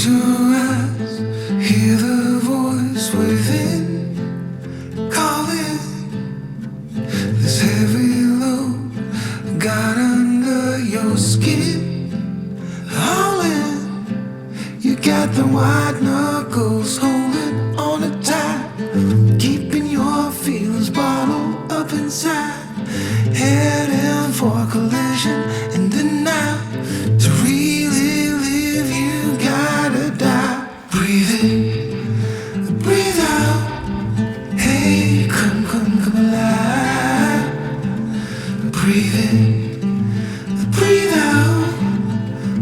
Close your eyes, hear the voice within, calling. This heavy load got under your skin, howling. You got the white knuckles holding on it tight, keeping your feelings bottled up inside, heading for a collision in the night. To really live, you gotta die. Breathe in, breathe out. Hey, come alive. Breathe in, breathe out.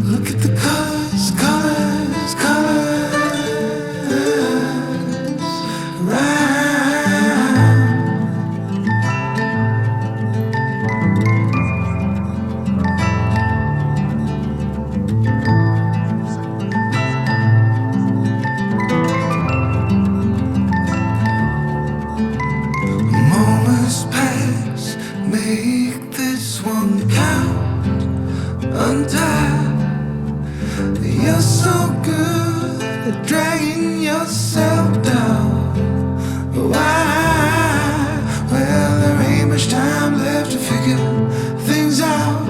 Look at the colors, colors, colors. Right. Moments pass, make this one count. Untie. You're so good at dragging yourself down. Why? Well, there ain't much time left to figure things out.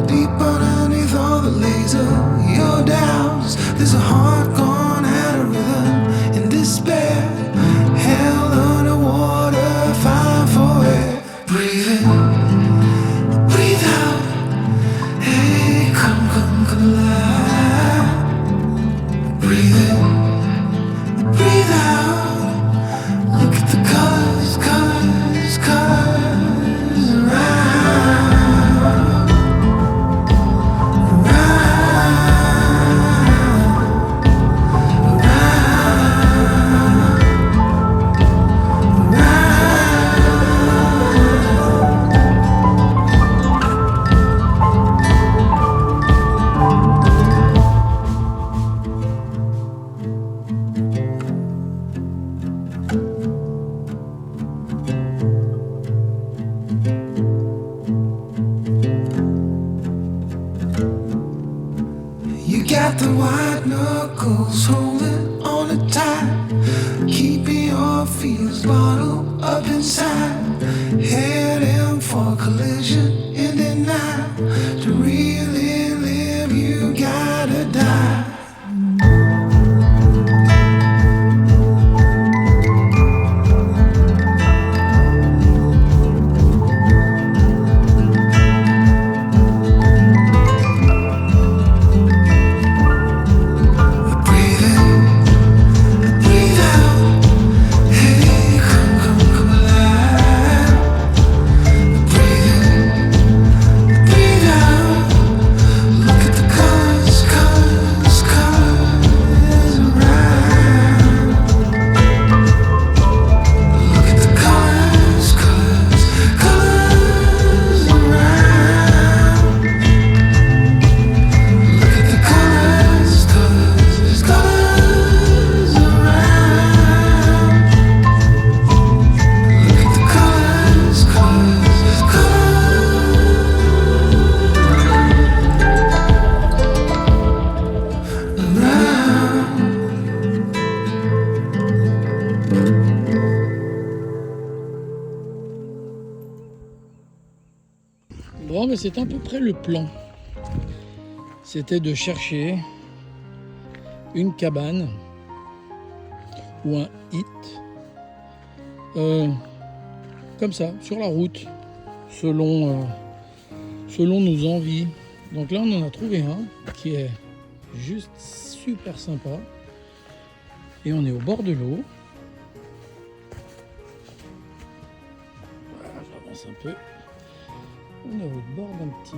Deep underneath all the laser, your doubts. There's a heart gone out of rhythm in despair. Hell underwater, fine for air. Breathe in, breathe out. Hey, come alive. Breathe in, breathe out. Look at the colors, colors, colors around. You got the white knuckles holding on it tight, keeping your feelings bottled up inside, heading for a collision in the night. To really live, you gotta die. Bon, mais c'est à peu près le plan. C'était de chercher une cabane ou un hit comme ça, sur la route, selon nos envies. Donc là, on en a trouvé un qui est juste super sympa. Et on est au bord de l'eau. Voilà, j'avance un peu. On est au bord d'un petit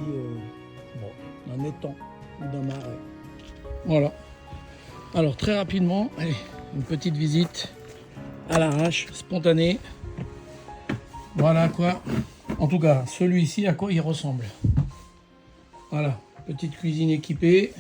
d'un étang ou d'un marais. Voilà. Alors très rapidement, allez, une petite visite à l'arrache, spontanée. Voilà quoi. En tout cas, celui-ci, à quoi il ressemble. Voilà, petite cuisine équipée.